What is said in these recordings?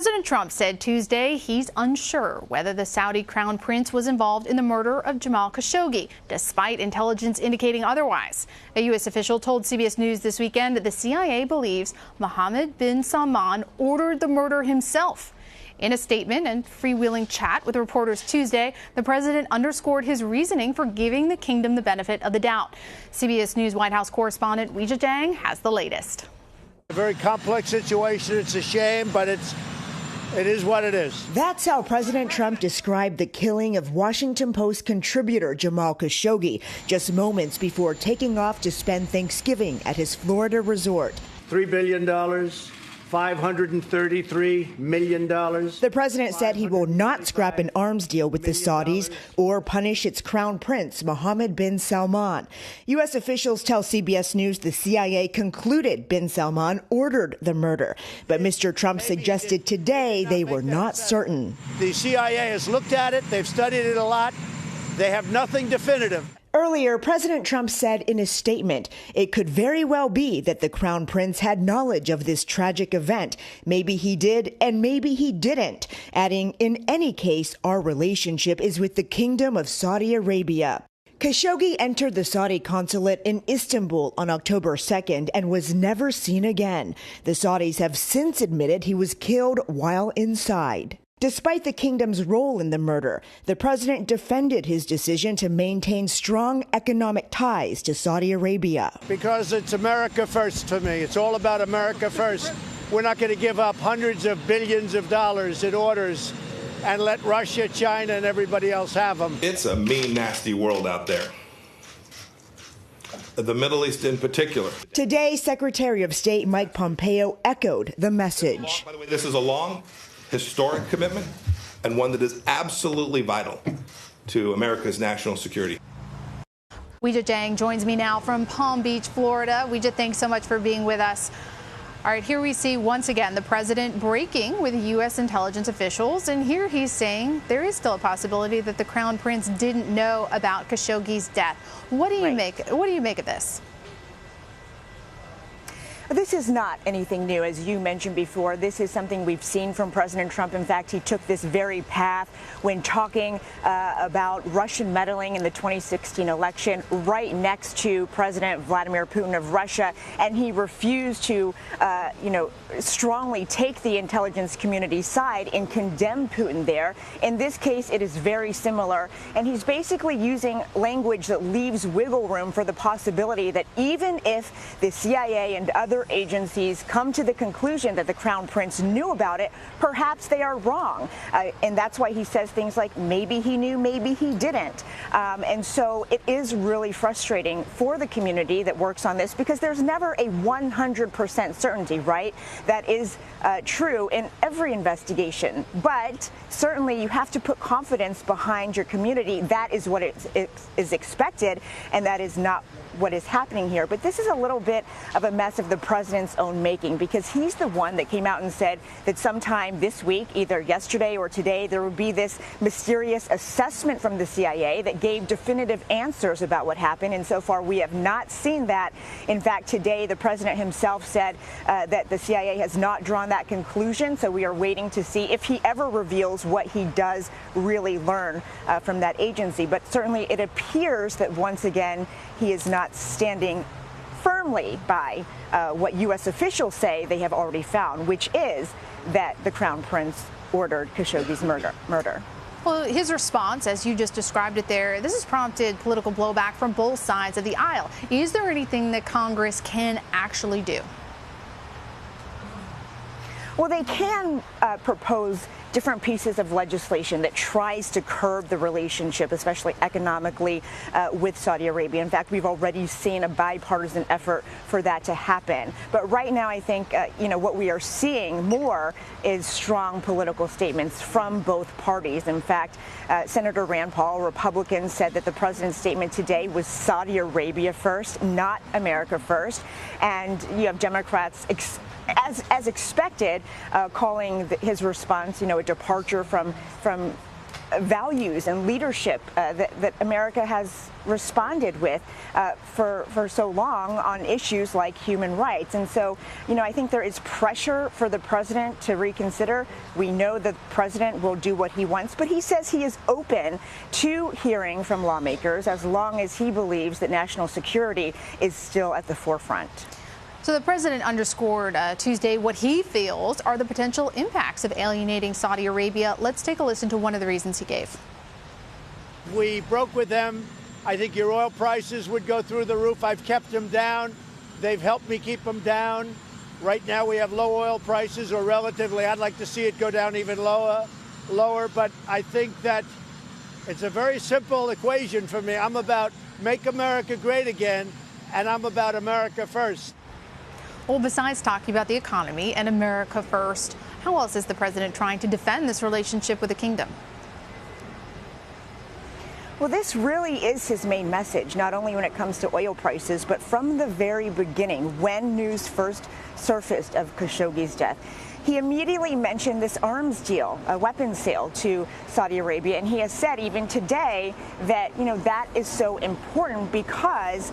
President Trump said Tuesday he's unsure whether the Saudi crown prince was involved in the murder of Jamal Khashoggi, despite intelligence indicating otherwise. A U.S. official told CBS News this weekend that the CIA believes Mohammed Bin Salman ordered the murder himself. In a statement and freewheeling chat with reporters Tuesday, the president underscored his reasoning for giving the kingdom the benefit of the doubt. CBS News White House correspondent Weijia Jiang has the latest. A very complex situation. It's a shame, but it is what it is. That's how President Trump described the killing of Washington Post contributor Jamal Khashoggi just moments before taking off to spend Thanksgiving at his Florida resort. $3 billion, $533 million. The president said he will not scrap an arms deal with the Saudis or punish its crown prince, Mohammed Bin Salman. U.S. officials tell CBS News the CIA concluded Bin Salman ordered the murder. But Mr. Trump suggested today they were not certain. The CIA has looked at it. They've studied it a lot. They have nothing definitive. Earlier, President Trump said in a statement it could very well be that the Crown Prince had knowledge of this tragic event. Maybe he did, and maybe he didn't, adding, in any case, our relationship is with the Kingdom of Saudi Arabia. Khashoggi entered the Saudi consulate in Istanbul on October 2nd and was never seen again. The Saudis have since admitted he was killed while inside. Despite the kingdom's role in the murder, the president defended his decision to maintain strong economic ties to Saudi Arabia. Because it's America first to me. It's all about America first. We're not going to give up hundreds of billions of dollars in orders and let Russia, China, and everybody else have them. It's a mean, nasty world out there. The Middle East in particular. Today, Secretary of State Mike Pompeo echoed the message. By the way, this is a long, historic commitment and one that is absolutely vital to America's national security. Weijia Jiang joins me now from Palm Beach, Florida. Weijia, thanks so much for being with us. All right, here we see once again the president breaking with U.S. intelligence officials, and here he's saying there is still a possibility that the Crown Prince didn't know about Khashoggi's death. What do you make of this? This is not anything new, as you mentioned before. This is something we've seen from President Trump. In fact, he took this very path when talking about Russian meddling in the 2016 election right next to President Vladimir Putin of Russia, and he refused to, strongly take the intelligence community's side and condemn Putin there. In this case, it is very similar, and he's basically using language that leaves wiggle room for the possibility that even if the CIA and other agencies come to the conclusion that the Crown Prince knew about it, perhaps they are wrong. And that's why he says things like, maybe he knew, maybe he didn't. And so it is really frustrating for the community that works on this, because there's never a 100% certainty, right? That is true in every investigation. But certainly you have to put confidence behind your community. That is what is expected, and that is not what is happening here. But this is a little bit of a mess of the president's own making, because he's the one that came out and said that sometime this week, either yesterday or today, there would be this mysterious assessment from the CIA that gave definitive answers about what happened. And so far, we have not seen that. In fact, today, the president himself said that the CIA has not drawn that conclusion. So we are waiting to see if he ever reveals what he does really learn from that agency. But certainly it appears that once again, he is not standing firmly by what U.S. officials say they have already found, which is that the Crown Prince ordered Khashoggi's murder. Well, his response, as you just described it there, this has prompted political blowback from both sides of the aisle. Is there anything that Congress can actually do? Well, they can propose different pieces of legislation that tries to curb the relationship, especially economically, with Saudi Arabia. In fact, we've already seen a bipartisan effort for that to happen. But right now, I think, what we are seeing more is strong political statements from both parties. In fact, Senator Rand Paul, a Republican, said that the president's statement today was Saudi Arabia first, not America first. And you have Democrats as expected, calling his response, a departure from values and leadership that America has responded with for so long on issues like human rights. And so, I think there is pressure for the president to reconsider. We know the president will do what he wants, but he says he is open to hearing from lawmakers as long as he believes that national security is still at the forefront. So the president underscored Tuesday what he feels are the potential impacts of alienating Saudi Arabia. Let's take a listen to one of the reasons he gave. We broke with them. I think your oil prices would go through the roof. I've kept them down. They've helped me keep them down. Right now we have low oil prices, or relatively. I'd like to see it go down even lower. But I think that it's a very simple equation for me. I'm about make America great again, and I'm about America first. Well, besides talking about the economy and America first, how else is the president trying to defend this relationship with the kingdom? Well, this really is his main message, not only when it comes to oil prices, but from the very beginning, when news first surfaced of Khashoggi's death. He immediately mentioned this arms deal, a weapons sale to Saudi Arabia, and he has said even today that, that is so important because,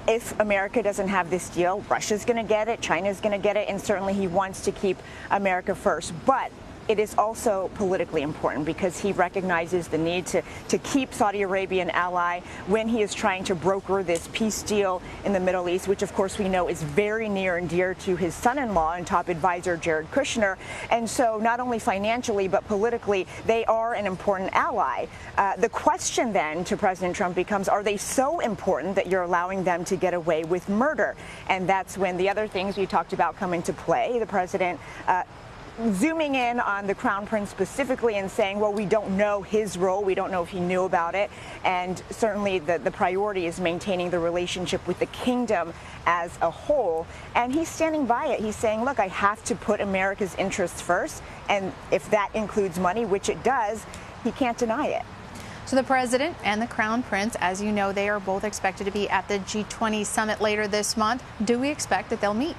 if America doesn't have this deal, Russia's going to get it, China's going to get it, and certainly he wants to keep America first. But it is also politically important because he recognizes the need to keep Saudi Arabia an ally when he is trying to broker this peace deal in the Middle East, which of course we know is very near and dear to his son-in-law and top advisor Jared Kushner. And so not only financially but politically, they are an important ally. The question then to President Trump becomes, are they so important that you're allowing them to get away with murder? And that's when the other things we talked about come into play. The president zooming in on the Crown Prince specifically and saying, well, we don't know his role. We don't know if he knew about it. And certainly the priority is maintaining the relationship with the kingdom as a whole. And he's standing by it. He's saying, look, I have to put America's interests first. And if that includes money, which it does, he can't deny it. So the president and the Crown Prince, as you know, they are both expected to be at the G20 summit later this month. Do we expect that they'll meet?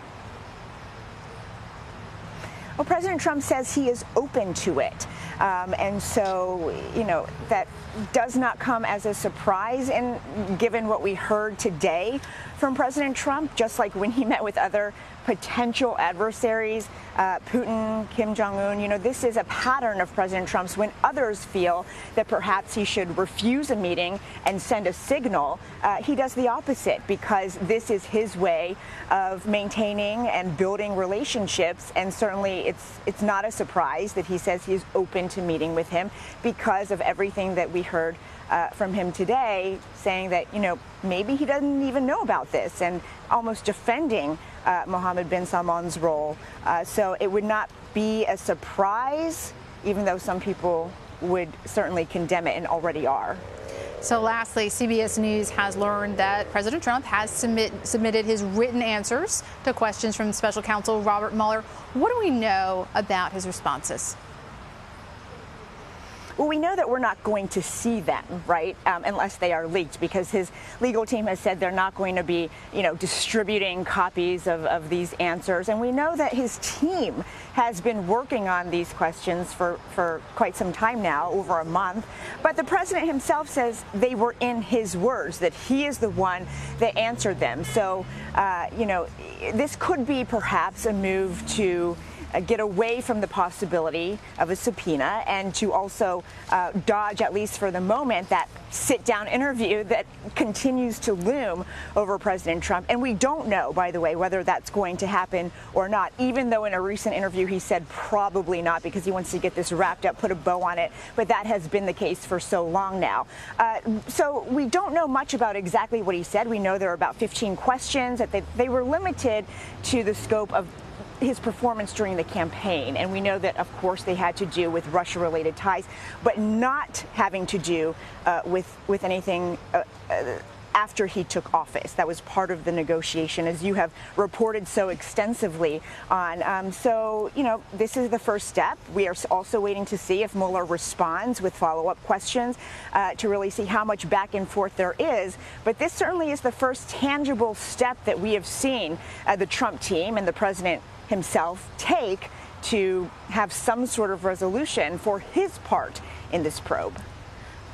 Well, President Trump says he is open to it. And so, that does not come as a surprise. And given what we heard today from President Trump, just like when he met with other potential adversaries, Putin, Kim Jong-un, this is a pattern of President Trump's when others feel that perhaps he should refuse a meeting and send a signal. He does the opposite because this is his way of maintaining and building relationships. And certainly it's not a surprise that he says he is open to meeting with him because of everything that we heard from him today, saying that, maybe he doesn't even know about this and almost defending Mohammed Bin Salman's role. So it would not be a surprise, even though some people would certainly condemn it and already are. So lastly, CBS News has learned that President Trump has submitted his written answers to questions from special counsel Robert Mueller. What do we know about his responses? Well, we know that we're not going to see them, right, unless they are leaked, because his legal team has said they're not going to be, distributing copies of these answers. And we know that his team has been working on these questions for quite some time now, over a month. But the president himself says they were in his words, that he is the one that answered them. So, this could be perhaps a move to get away from the possibility of a subpoena and to also dodge, at least for the moment, that sit-down interview that continues to loom over President Trump. And we don't know, by the way, whether that's going to happen or not, even though in a recent interview he said probably not because he wants to get this wrapped up, put a bow on it. But that has been the case for so long now. So we don't know much about exactly what he said. We know there are about 15 questions, that they were limited to the scope of his performance during the campaign. And we know that, of course, they had to do with Russia-related ties, but not having to do with anything after he took office. That was part of the negotiation, as you have reported so extensively on. So, this is the first step. We are also waiting to see if Mueller responds with follow-up questions to really see how much back and forth there is. But this certainly is the first tangible step that we have seen the Trump team and the president himself take to have some sort of resolution for his part in this probe.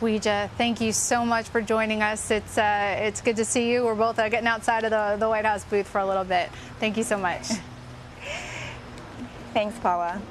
Weijia, thank you so much for joining us. It's good to see you. We're both getting outside of the White House booth for a little bit. Thank you so much. Thanks, Paula.